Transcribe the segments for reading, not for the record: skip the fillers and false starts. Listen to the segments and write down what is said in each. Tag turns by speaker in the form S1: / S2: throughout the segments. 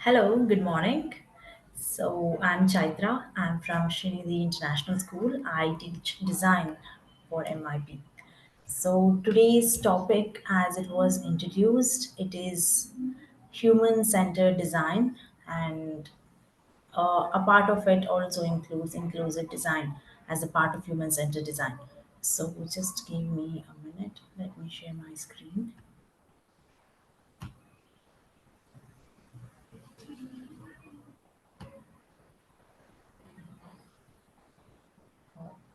S1: Hello, good morning. I'm Chaitra. I'm from Srinidhi International School. I teach design for MIP. So today's topic, as it was introduced, it is human-centered design, and a part of it also includes inclusive design as a part of human-centered design. So just give me a minute. Let me share my screen.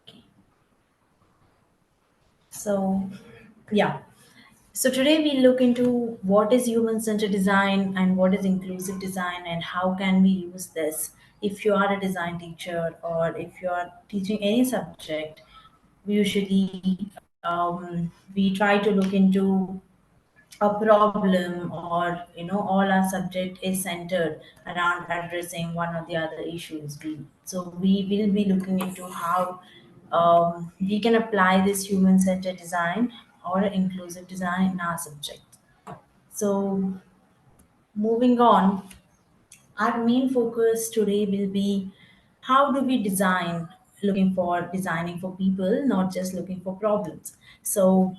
S1: Okay. So yeah. So today we look into what is human-centered design and what is inclusive design and how can we use this if you are a design teacher or if you are teaching any subject. Usually, we try to look into a problem, or all our subject is centered around addressing one or the other issues. We will be looking into how we can apply this human-centered design or inclusive design in our subject. So moving on, our main focus today will be how do we design, looking for designing for people, not just looking for problems. So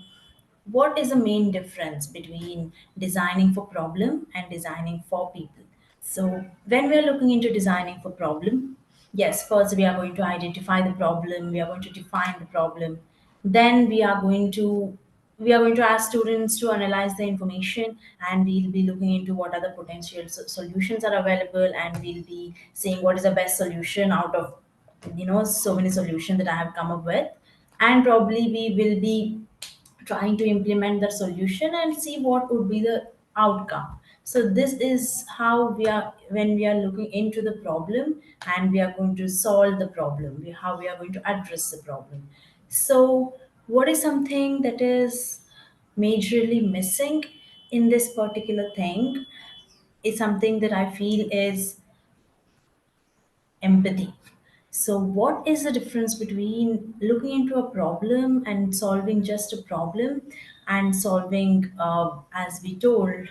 S1: what is the main difference between designing for problem and designing for people? So when we are looking into designing for problem, yes, first we are going to identify the problem, we are going to define the problem, then we are going to ask students to analyze the information, and we'll be looking into what are the potential solutions are available, and we'll be saying what is the best solution out of so many solutions that I have come up with. And probably we will be trying to implement the solution and see what would be the outcome. So this is how we are when we are looking into the problem, and we are going to solve the problem, how we are going to address the problem. So what is something that is majorly missing in this particular thing is something that I feel is empathy. So, what is the difference between looking into a problem and solving just a problem, and solving, as we told,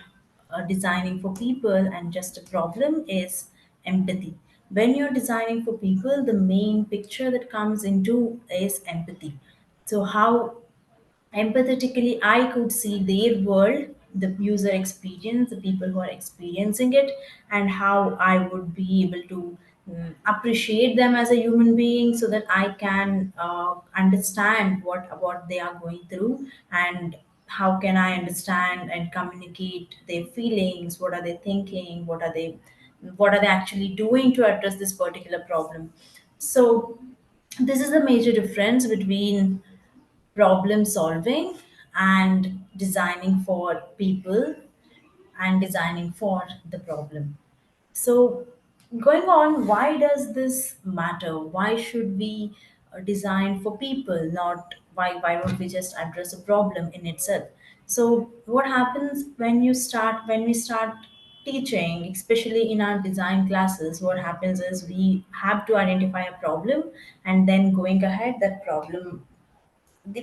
S1: designing for people and just a problem is empathy. When you're designing for people, the main picture that comes into is empathy. So, how empathetically I could see their world, the user experience, the people who are experiencing it, and how I would be able to appreciate them as a human being, so that I can understand what they are going through, and how can I understand and communicate their feelings, what are they thinking, what are they actually doing to address this particular problem. So this is the major difference between problem solving and designing for people and designing for the problem. So, going on, why does this matter? Why should we design for people? Not why don't we just address a problem in itself? So, what happens when we start teaching, especially in our design classes? What happens is we have to identify a problem, and then going ahead, that problem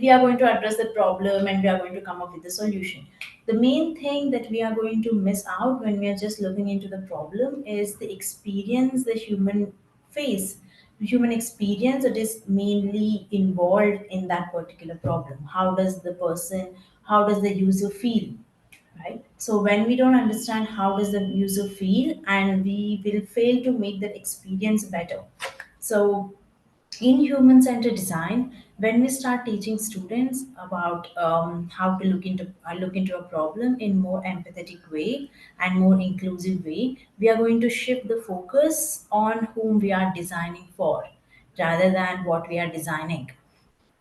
S1: we are going to address the problem and we are going to come up with a solution. The main thing that we are going to miss out when we are just looking into the problem is the experience the human experience that is mainly involved in that particular problem. How does the person, how does the user feel, right? So when we don't understand how does the user feel, and we will fail to make that experience better. So in human centered design, when we start teaching students about how to look into a problem in more empathetic way and more inclusive way, we are going to shift the focus on whom we are designing for rather than what we are designing,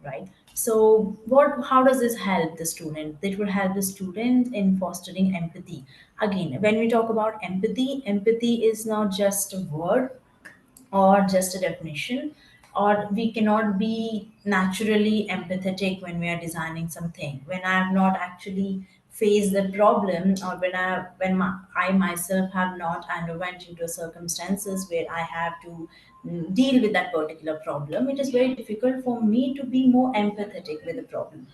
S1: right? So what how does this help the student? It will help the student in fostering empathy. Again, when we talk about empathy is not just a word or just a definition, or we cannot be naturally empathetic when we are designing something when I have not actually faced the problem, or I myself have not underwent into circumstances where I have to deal with that particular problem. It is very difficult for me to be more empathetic with the problem,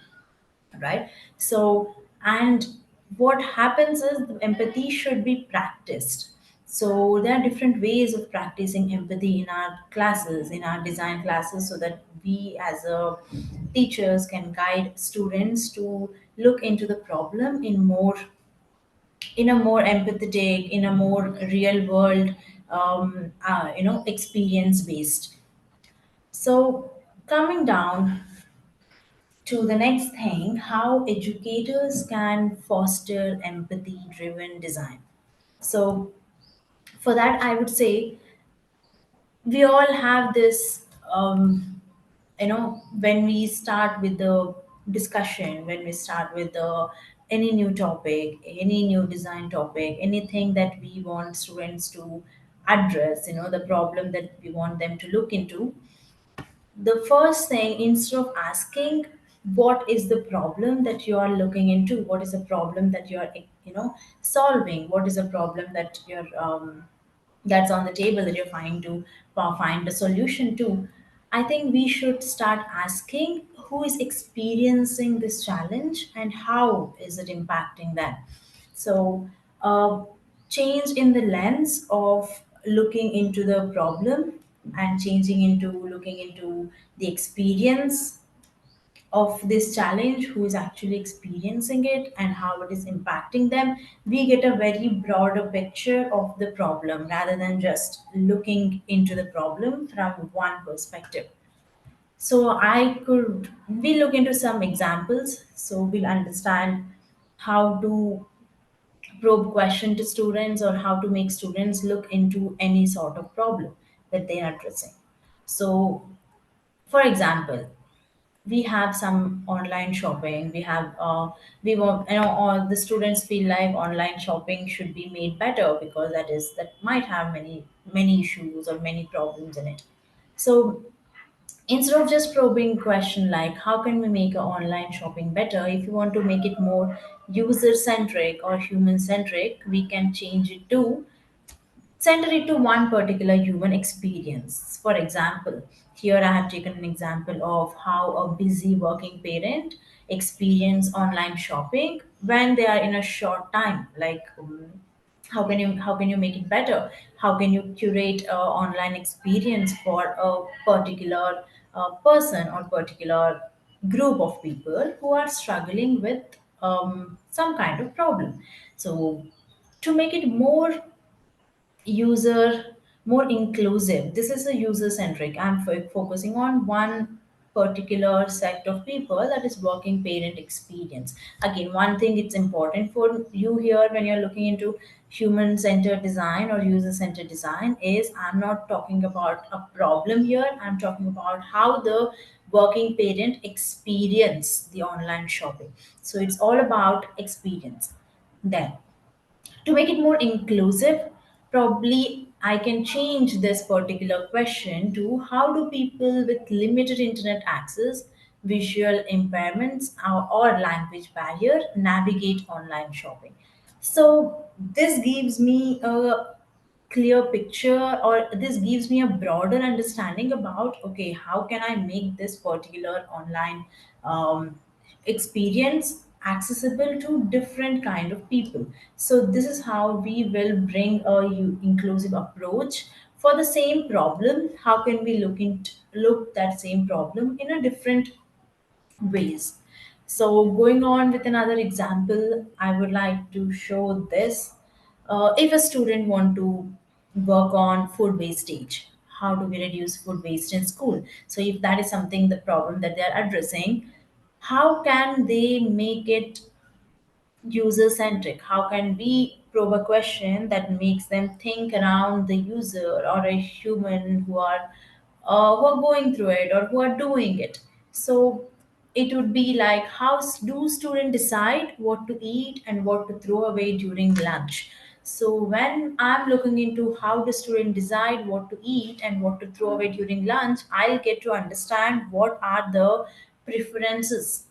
S1: right? So, and what happens is the empathy should be practiced. So there are different ways of practicing empathy in our classes, in our design classes, so that we as a teachers can guide students to look into the problem in a more empathetic, in a more real world, experience based. So coming down to the next thing, how educators can foster empathy driven design. So for that, I would say we all have this, when we start with the discussion, when we start with any new topic, any new design topic, anything that we want students to address, the problem that we want them to look into, the first thing, instead of asking what is the problem that you are looking into, what is the problem that you are solving, what is the problem that you're that's on the table that you're trying to find a solution to, I think we should start asking who is experiencing this challenge and how is it impacting them. So uh, change in the lens of looking into the problem and changing into looking into the experience of this challenge, who is actually experiencing it and how it is impacting them, we get a very broader picture of the problem rather than just looking into the problem from one perspective. So we look into some examples, so we'll understand how to probe question to students or how to make students look into any sort of problem that they are addressing. So for example, we have some online shopping, we want, all the students feel like online shopping should be made better because that might have many issues or many problems in it. So instead of just probing question like how can we make a online shopping better, if you want to make it more user centric or human centric, we can change it to center it to one particular human experience. For example, here I have taken an example of how a busy working parent experience online shopping when they are in a short time. Like, how can you make it better? How can you curate a online experience for a particular person or particular group of people who are struggling with some kind of problem? So to make it user more inclusive, this is a user centric, I'm focusing on one particular set of people, that is working parent experience. Again, one thing it's important for you here when you're looking into human centered design or user centered design is, I'm not talking about a problem here, I'm talking about how the working parent experience the online shopping. So it's all about experience. Then to make it more inclusive, probably I can change this particular question to how do people with limited internet access, visual impairments, or language barrier navigate online shopping. So this gives me a clear picture, or this gives me a broader understanding about, okay, how can I make this particular online experience accessible to different kind of people. So this is how we will bring a inclusive approach for the same problem. How can we look that same problem in a different ways? So going on with another example, I would like to show this. If a student want to work on food wastage, how do we reduce food waste in school? So if that is something, the problem that they are addressing, how can they make it user centric? How can we probe a question that makes them think around the user or a human who are going through it or who are doing it? So it would be like, how do students decide what to eat and what to throw away during lunch? So when I'm looking into how the student decide what to eat and what to throw away during lunch, I'll get to understand what are the preferences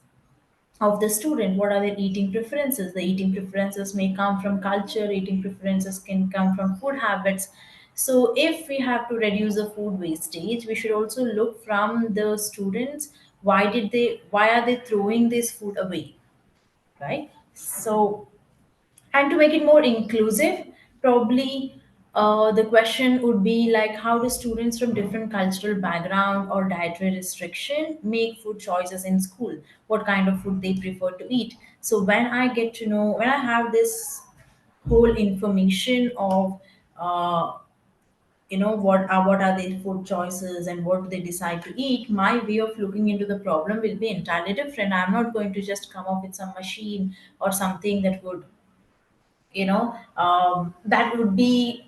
S1: of the student. What are their eating preferences? The eating preferences may come from culture, eating preferences can come from food habits. So if we have to reduce the food wastage, we should also look from the students, why are they throwing this food away, right? So and to make it more inclusive, probably The question would be like, how do students from different cultural background or dietary restriction make food choices in school? What kind of food they prefer to eat? So when I get to know, when I have this whole information of what are their food choices and what do they decide to eat, my way of looking into the problem will be entirely different. I'm not going to just come up with some machine or something that would, that would be,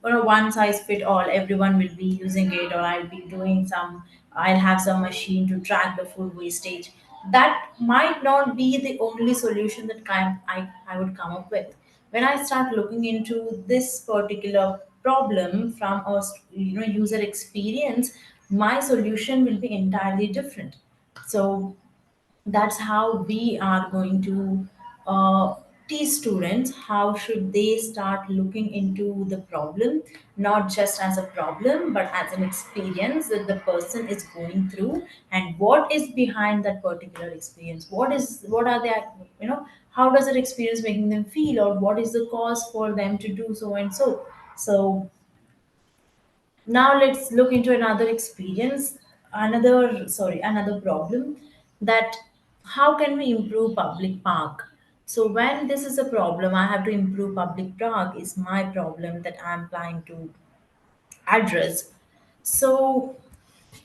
S1: one size fit all, everyone will be using it, or I'll have some machine to track the food wastage. That might not be the only solution that I would come up with. When I start looking into this particular problem from a user experience, my solution will be entirely different. So that's how we are going to teach students how should they start looking into the problem, not just as a problem but as an experience that the person is going through, and what is behind that particular experience, what are they, how does that experience making them feel, or what is the cause for them to do so and so. So now let's look into another experience, another problem, that how can we improve public park? So when this is a problem, I have to improve public park is my problem that I'm planning to address. So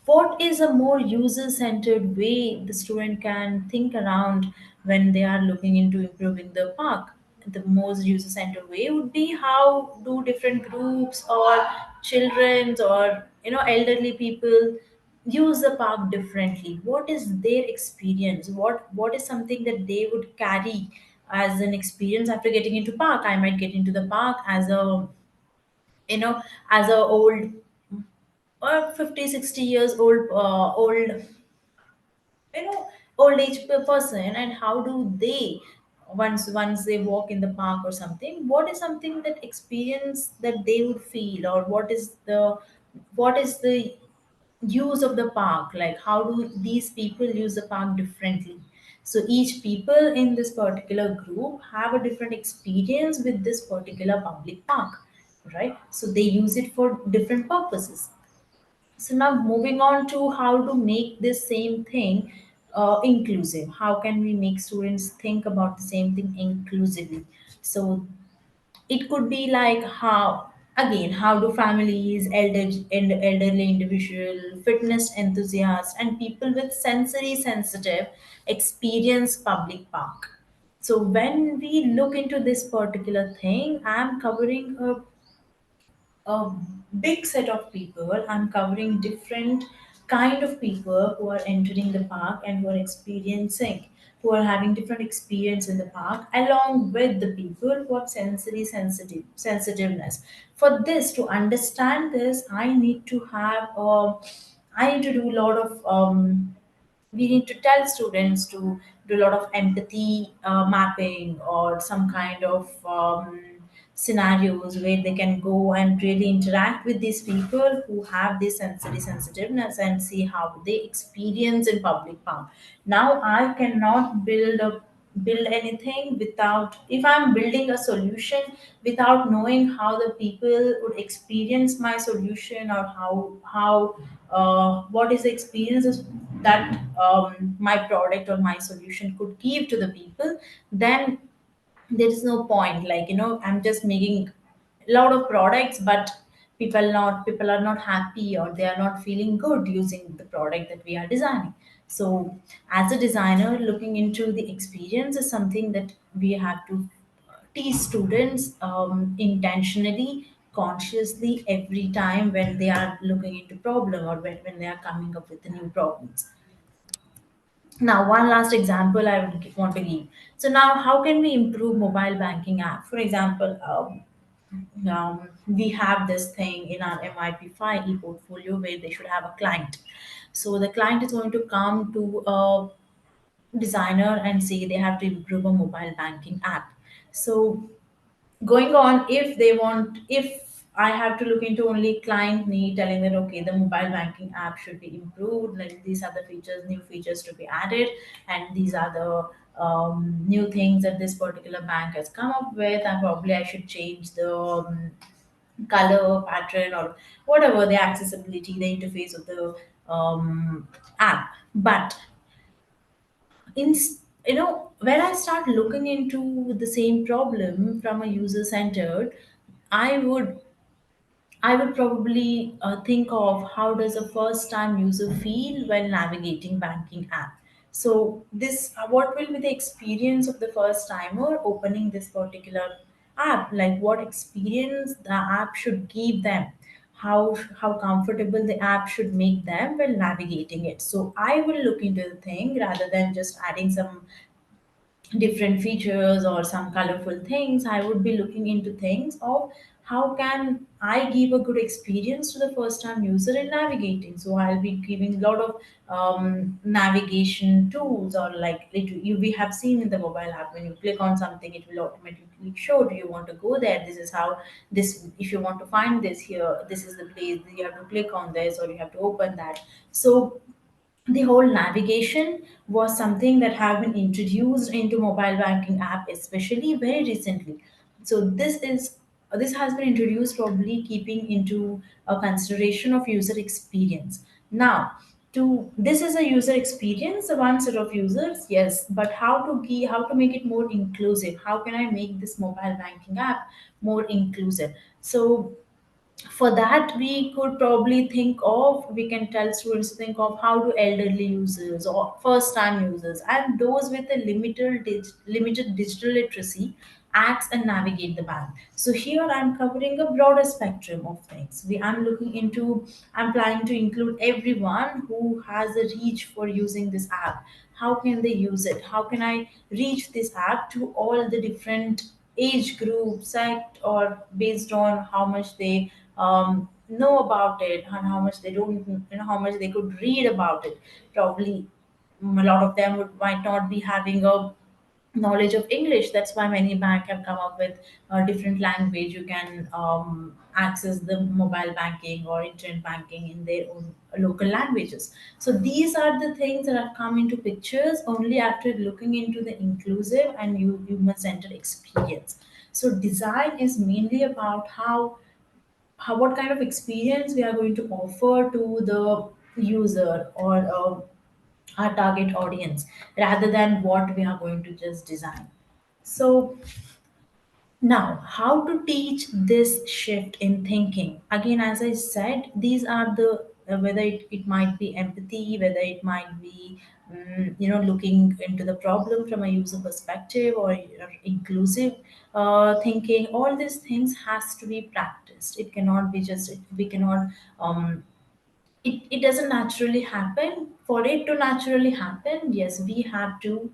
S1: what is a more user centered way the student can think around when they are looking into improving the park? The most user centered way would be, how do different groups or children's or elderly people use the park differently? What is their experience? What is something that they would carry as an experience after getting into park? I might get into the park as a, you know as a old or 50, 60 years old, you know old age person, and how do they, once they walk in the park or something, what is something that experience that they would feel, or what is the use of the park, like how do these people use the park differently? So each people in this particular group have a different experience with this particular public park, right? So they use it for different purposes. So now moving on to how to make this same thing inclusive. How can we make students think about the same thing inclusively? So it could be like, how do families, elderly individual, fitness enthusiasts, and people with sensory sensitive experience public park? So when we look into this particular thing, I'm covering a big set of people. I'm covering different kind of people who are entering the park and who are experiencing, who are having different experience in the park, along with the people who have sensory sensitiveness. For this, to understand this, I need to do a lot of we need to tell students to do a lot of empathy mapping, or some kind of scenarios where they can go and really interact with these people who have this sensory sensitiveness and see how they experience in public park. Now I cannot build anything without, if I'm building a solution without knowing how the people would experience my solution, or how what is the experiences that my product or my solution could give to the people, then there is no point. Like, I'm just making a lot of products, but people are not happy, or they are not feeling good using the product that we are designing. So as a designer, looking into the experience is something that we have to teach students intentionally, consciously, every time when they are looking into problem, or when they are coming up with the new problems. Now, one last example I would want to give. So now, how can we improve mobile banking app? For example, we have this thing in our MIP5 e-portfolio where they should have a client. So the client is going to come to a designer and say they have to improve a mobile banking app. So going on, if I have to look into only client need, telling that okay, the mobile banking app should be improved, like these are the new features to be added, and these are the new things that this particular bank has come up with, and probably I should change the color pattern or whatever the accessibility, the interface of the app. But in when I start looking into the same problem from a user centered, I would I would probably think of how does a first time user feel when navigating banking app. So this what will be the experience of the first timer opening this particular app? Like what experience the app should give them? How comfortable the app should make them while navigating it. So I will look into the thing rather than just adding some different features or some colorful things. I would be looking into things of how can I give a good experience to the first time user in navigating. So I'll be giving a lot of navigation tools, or like we have seen in the mobile app, when you click on something it will automatically show, do you want to go there, this is how, this, if you want to find this here, this is the place, you have to click on this or you have to open that. So the whole navigation was something that have been introduced into mobile banking app, especially very recently. So this has been introduced probably keeping into a consideration of user experience. Now, to this is a user experience, one set of users, yes, but how to make it more inclusive, how can I make this mobile banking app more inclusive? So for that we could probably think of, we can tell students to think of how do elderly users or first time users and those with a limited digital literacy access and navigate the bank. So here I'm covering a broader spectrum of things. I'm planning to include everyone who has a reach for using this app. How can they use it? How can I reach this app to all the different age group, sect, or based on how much they know about it and how much they don't, how much they could read about it. Probably a lot of them might not be having a knowledge of English. That's why many bank have come up with a different language. You can access the mobile banking or internet banking in their own local languages. So these are the things that have come into pictures only after looking into the inclusive and human centered experience. So design is mainly about what kind of experience we are going to offer to the user or our target audience, rather than what we are going to just design. So now, how to teach this shift in thinking? Again, as I said, these are the whether it might be empathy, whether it might be looking into the problem from a user perspective, or inclusive thinking. All these things has to be practiced. It cannot be just we cannot. It doesn't naturally happen. For it to naturally happen, yes, we have to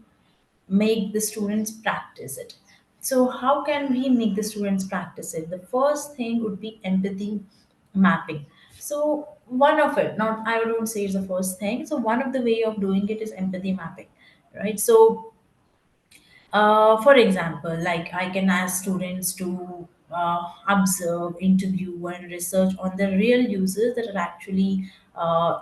S1: make the students practice it. So, how can we make the students practice it? The first thing would be empathy mapping. So, one of it, not I don't say it's the first thing. So, one of the way of doing it is empathy mapping, right? So, for example, like I can ask students to observe, interview, and research on the real users that are actually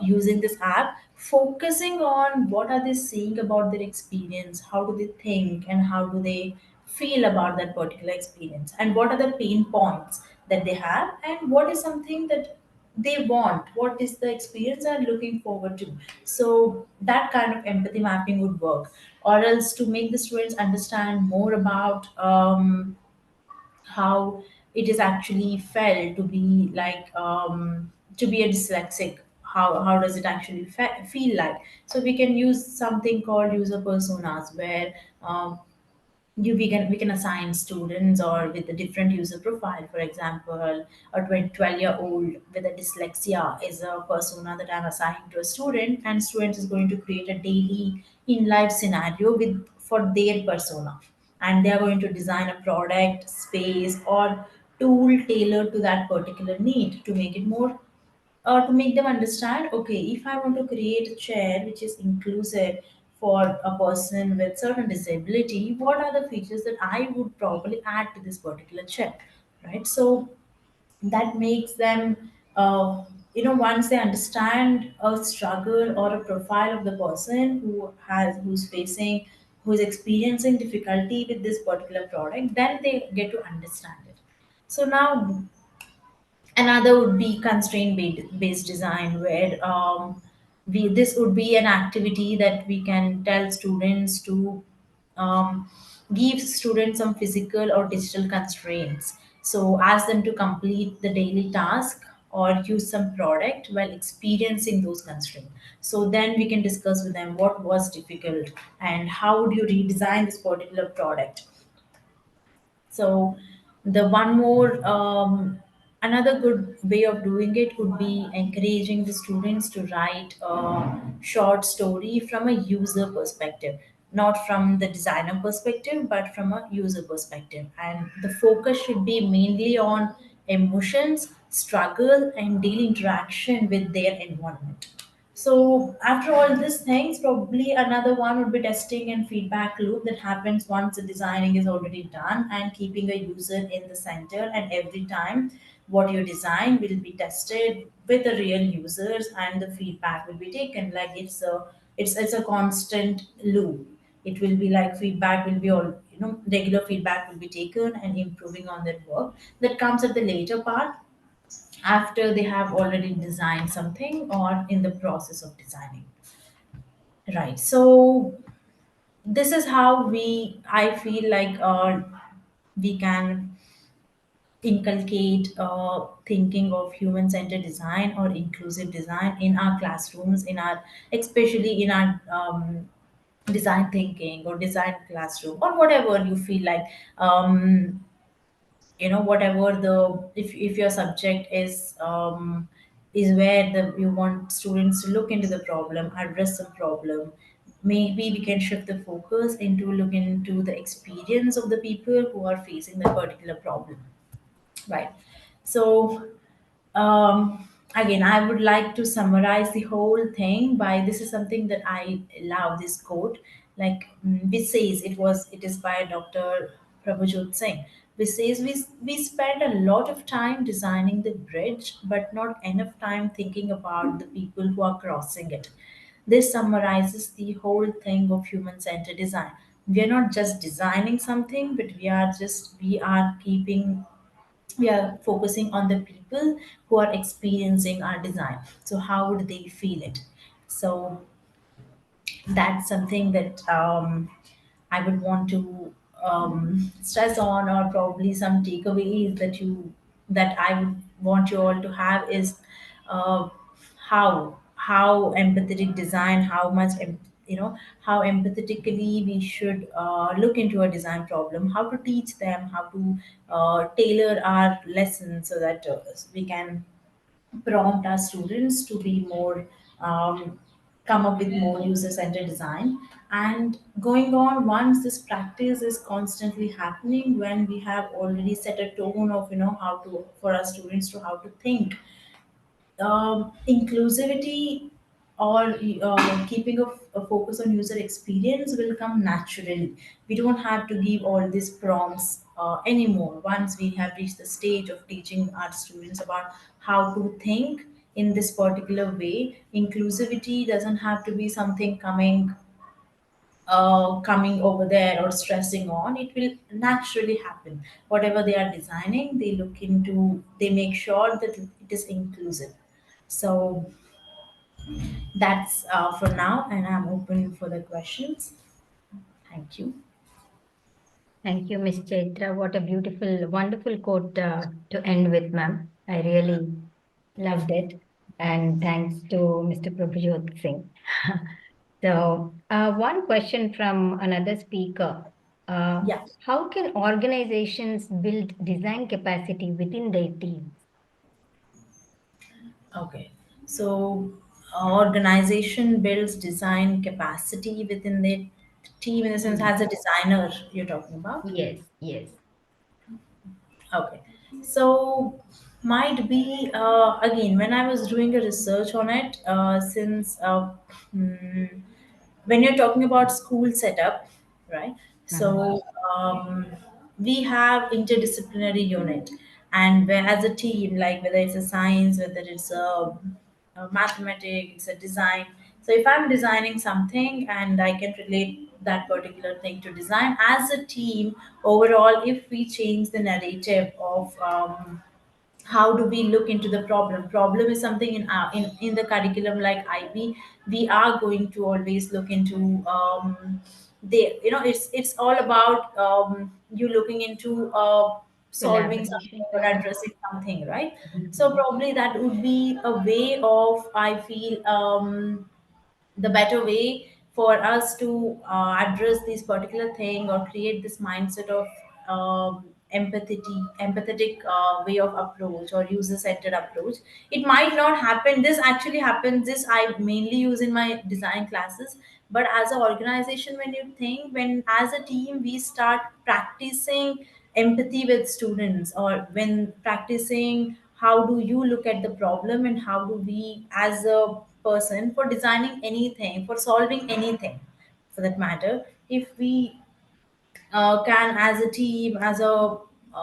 S1: using this app, focusing on what are they saying about their experience, how do they think, and how do they feel about that particular experience, and what are the pain points that they have, and what is something that they want, what is the experience they're looking forward to. So that kind of empathy mapping would work. Or else to make the students understand more about how it is actually felt to be like to be a dyslexic, how does it actually feel like. So we can use something called user personas, where we can assign students or with a different user profile. For example, a 12-year-old with a dyslexia is a persona that I'm assigning to a student, and student is going to create a daily in life scenario with for their persona, and they are going to design a product space or tool tailored to that particular need to make it more, to make them understand, okay, if I want to create a chair which is inclusive for a person with certain disability, what are the features that I would probably add to this particular chair, right? So that makes them, once they understand a struggle or a profile of the person who's experiencing difficulty with this particular product, then they get to understand it. So now Another would be constraint based design, where this would be an activity that we can tell students to um, give students some physical or digital constraints. So ask them to complete the daily task or use some product while experiencing those constraints. So then we can discuss with them what was difficult and how would you redesign this particular product. So the one more another good way of doing it would be encouraging the students to write a short story from a user perspective, not from the designer perspective, but from a user perspective. And the focus should be mainly on emotions, struggle, and daily interaction with their environment. So after all these things, probably another one would be testing and feedback loop that happens once the designing is already done, and keeping a user in the center. And every time what you design will be tested with the real users, and the feedback will be taken. Like it's a constant loop. It will be like feedback will be all, regular feedback will be taken and improving on their work. That comes at the later part, after they have already designed something or in the process of designing. Right. So this is how I feel like we can inculcate thinking of human centered design or inclusive design in our classrooms, in our, especially in our design thinking or design classroom, or whatever you feel like. Whatever the, if your subject is where you want students to look into the problem, address the problem, maybe we can shift the focus into looking into the experience of the people who are facing that particular problem. Right. So again, I would like to summarize the whole thing by, this is something that I love, this quote, like, which says, it is by Dr. Prabhujot Singh, which says, we spend a lot of time designing the bridge, but not enough time thinking about the people who are crossing it. This summarizes the whole thing of human centered design. We are not just designing something, but we are keeping, we are focusing on the people who are experiencing our design. So how would they feel it? So that's something that I would want to stress on, or probably some takeaways that I would want you all to have is uh, how empathetic design, how much how empathetically we should look into a design problem, how to teach them, how to tailor our lessons so that we can prompt our students to be more, come up with more user-centered design. And going on, once this practice is constantly happening, when we have already set a tone of, how to, for our students to how to think, inclusivity or keeping a focus on user experience will come naturally. We don't have to give all these prompts anymore. Once we have reached the stage of teaching our students about how to think in this particular way, inclusivity doesn't have to be something coming over there or stressing on. It will naturally happen. Whatever they are designing, they look into, they make sure that it is inclusive. So that's for now, and I'm open for the questions. Thank you.
S2: Thank you, Miss Chaitra. What a beautiful, wonderful quote to end with, ma'am. I really loved it. And thanks to Mr. Prabhajot Singh. So, one question from another speaker.
S1: Yeah.
S2: How can organizations build design capacity within their teams?
S1: Okay. So organization builds design capacity within their team, in the sense,
S2: Mm.
S1: as a designer you're talking about.
S2: Yes, yes.
S1: Okay. So might be again, when I was doing a research on it, since hmm, when you're talking about school setup, right?
S2: Uh-huh.
S1: So we have interdisciplinary unit, and where as a team, like whether it's a science, whether it's a mathematics, it's a design. So if I'm designing something and I can relate that particular thing to design as a team, overall, if we change the narrative of how do we look into the problem is something in our in the curriculum like IB. We are going to always look into they, you know, it's all about you looking into solving
S2: Collaboration.
S1: something or addressing something, right? So probably that would be a way of, I feel, the better way for us to address this particular thing or create this mindset of empathetic way of approach or user centered approach. It might not happen, this actually happens, this I mainly use in my design classes. But as an organization, when you think, when as a team we start practicing empathy with students, or when practicing how do you look at the problem and how do we as a person, for designing anything, for solving anything for that matter, if we can as a team, as a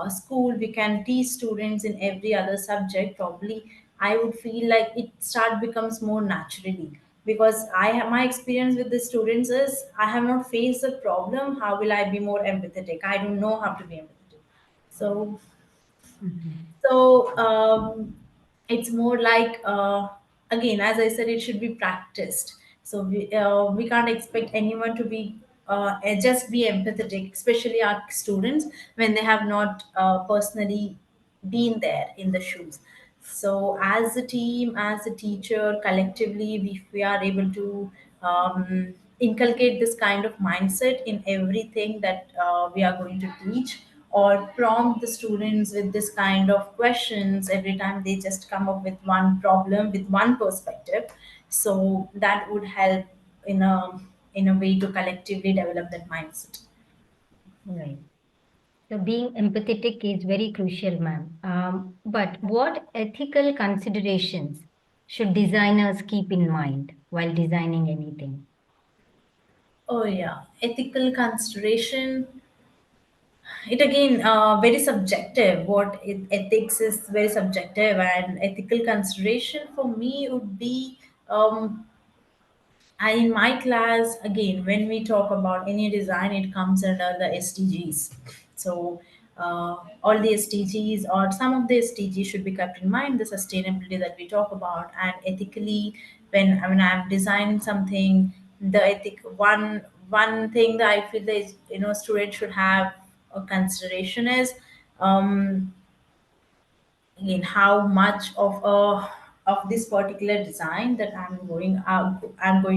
S1: school, we can teach students in every other subject, probably I would feel like it start becomes more naturally. Because I have my experience with the students is, I have not faced a problem, how will I be more empathetic? I don't know how to be empathetic. So
S2: Mhm.
S1: it's more like, again, as I said, it should be practiced. So we can't expect anyone to be just be empathetic, especially our students, when they have not personally been there in the shoes. So as a team, as a teacher, collectively, if we are able to inculcate this kind of mindset in everything that we are going to teach, or prompt the students with this kind of questions every time they just come up with one problem with one perspective, so that would help in a way to collectively develop that mindset.
S2: Right. So being empathetic is very crucial, ma'am. But what ethical considerations should designers keep in mind while designing anything?
S1: Oh yeah, ethical consideration, it again very subjective. Ethics is very subjective, and ethical consideration for me would be, and in my class, again, when we talk about any design, it comes under the SDGs. So, all the SDGs or some of the SDGs should be kept in mind, the sustainability that we talk about, and ethically, when I'm designing something, the ethic one thing that I feel that, you know, students should have a consideration is, um, again, how much of this particular design that I'm going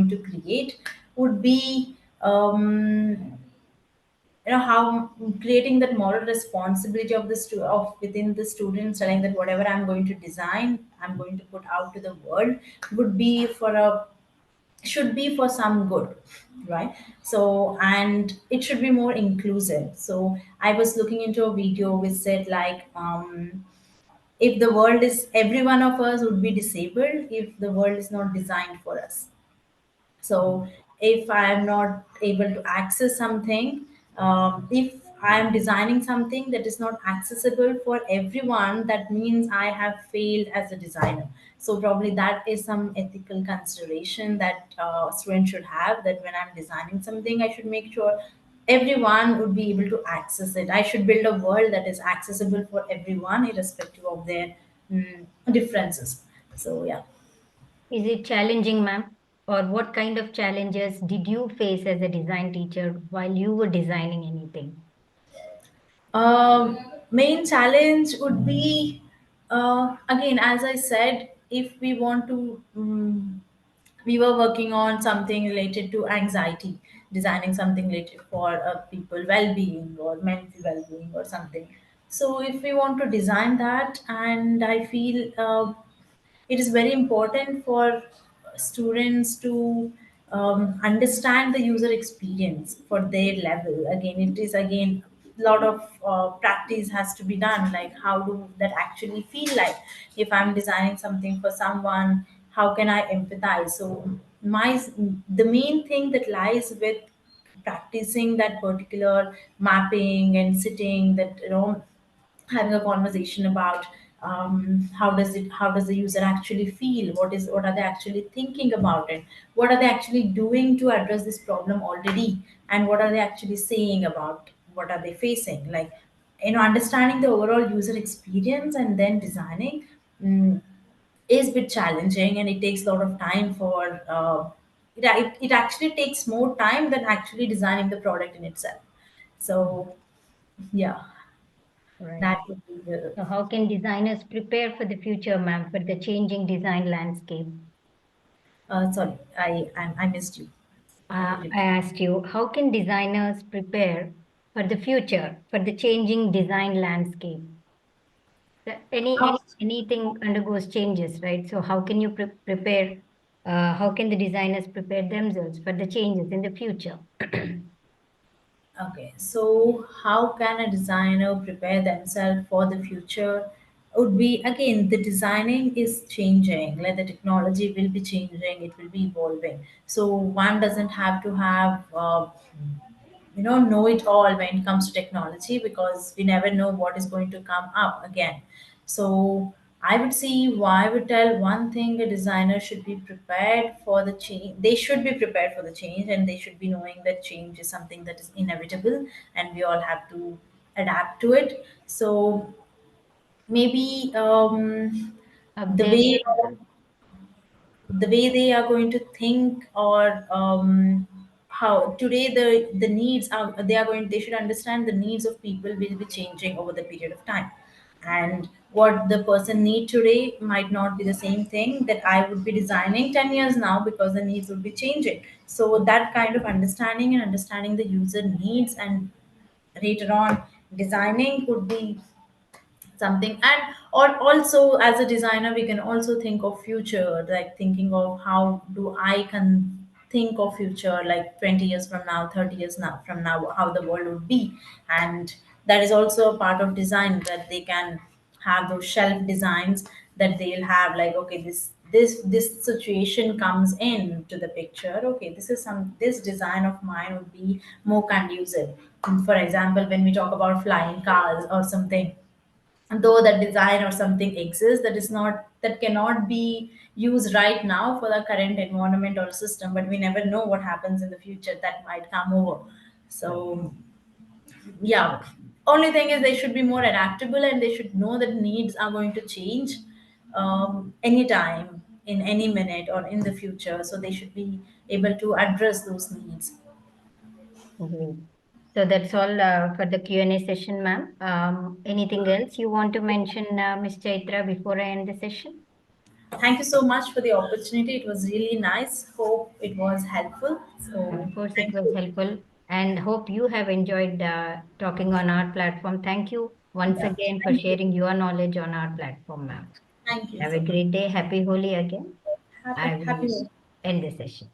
S1: to create would be, you know, how creating that moral responsibility of of within the students, telling that whatever I'm going to design, I'm going to put out to the world, would be for a should be for some good, right? So, and it should be more inclusive. So I was looking into a video which said like, if the world is, every one of us would be disabled if the world is not designed for us. So if I am not able to access something, if I am designing something that is not accessible for everyone, that means I have failed as a designer. So probably that is some ethical consideration that students should have, that when I'm designing something, I should make sure everyone would be able to access it. I should build a world that is accessible for everyone irrespective of their differences. So yeah.
S2: Is it challenging, ma'am? Or what kind of challenges did you face as a design teacher while you were designing anything?
S1: Main challenge would be, again, as I said, if we want to, we were working on something related to anxiety, designing something related for people well-being or mental well-being or something. So if we want to design that, and I feel it is very important for students to understand the user experience for their level. Again, it is again a lot of practice has to be done, like how do that actually feel like, if I'm designing something for someone, how can I empathize? So my the main thing that lies with practicing that particular mapping and sitting, that, you know, having a conversation about how does the user actually feel, what are they actually thinking about it, what are they actually doing to address this problem already, and what are they actually saying about what are they facing, like understanding the overall user experience and then designing, mm, is a bit challenging, and it takes a lot of time for it actually takes more time than actually designing the product in itself. So yeah,
S2: Right.
S1: that would be the.
S2: So how can designers prepare for the future, ma'am, for the changing design landscape?
S1: Sorry, I missed you. Can you
S2: I
S1: repeat?
S2: asked you, how can designers prepare for the future, for the changing design landscape? Anything undergoes changes, right? So how can you prepare? How can the designers prepare themselves for the changes in the future?
S1: Okay, so how can a designer prepare themselves for the future? Would be again, the designing is changing, like the technology will be changing, it will be evolving. So one doesn't have to have know it all when it comes to technology, because we never know what is going to come up again. So I would see why I would tell one thing: a designer should be prepared for the change. They should be prepared for the change, and they should be knowing that change is something that is inevitable, and we all have to adapt to it. So maybe the
S2: Update.
S1: way they are going to think, or how today the needs are, they should understand the needs of people will be changing over the period of time, and what the person need today might not be the same thing that I would be designing 10 years now, because the needs will be changing. So that kind of understanding, and understanding the user needs, and later on designing could be something. And or also, as a designer, we can also think of future, like thinking of how do I can think of future, like 20 years from now, 30 years now from now, how the world would be. And that is also a part of design, that they can have those shelf designs, that they'll have like, okay, this situation comes in to the picture. Okay, this design of mine would be more conducive. For example, when we talk about flying cars or something, though that design or something exists, that cannot be used right now for the current environment or system, but we never know what happens in the future that might come over. So yeah, only thing is they should be more adaptable, and they should know that needs are going to change anytime, in any minute, or in the future. So they should be able to address those needs.
S2: Great. So that's all for the Q&A session, ma'am. Anything else you want to mention, Ms. Chaitra, before I end the session?
S1: Thank you so much for the opportunity. It was really nice. Hope it was helpful. So
S2: Of course, it
S1: thank
S2: was
S1: you.
S2: helpful and hope you have enjoyed talking on our platform. Thank you once
S1: Yeah.
S2: again for
S1: Thank you.
S2: sharing your knowledge on our platform, ma'am.
S1: Thank you
S2: Have a
S1: so much.
S2: great day. Happy Holi again.
S1: Happy,
S2: I
S1: happy.
S2: will end the session.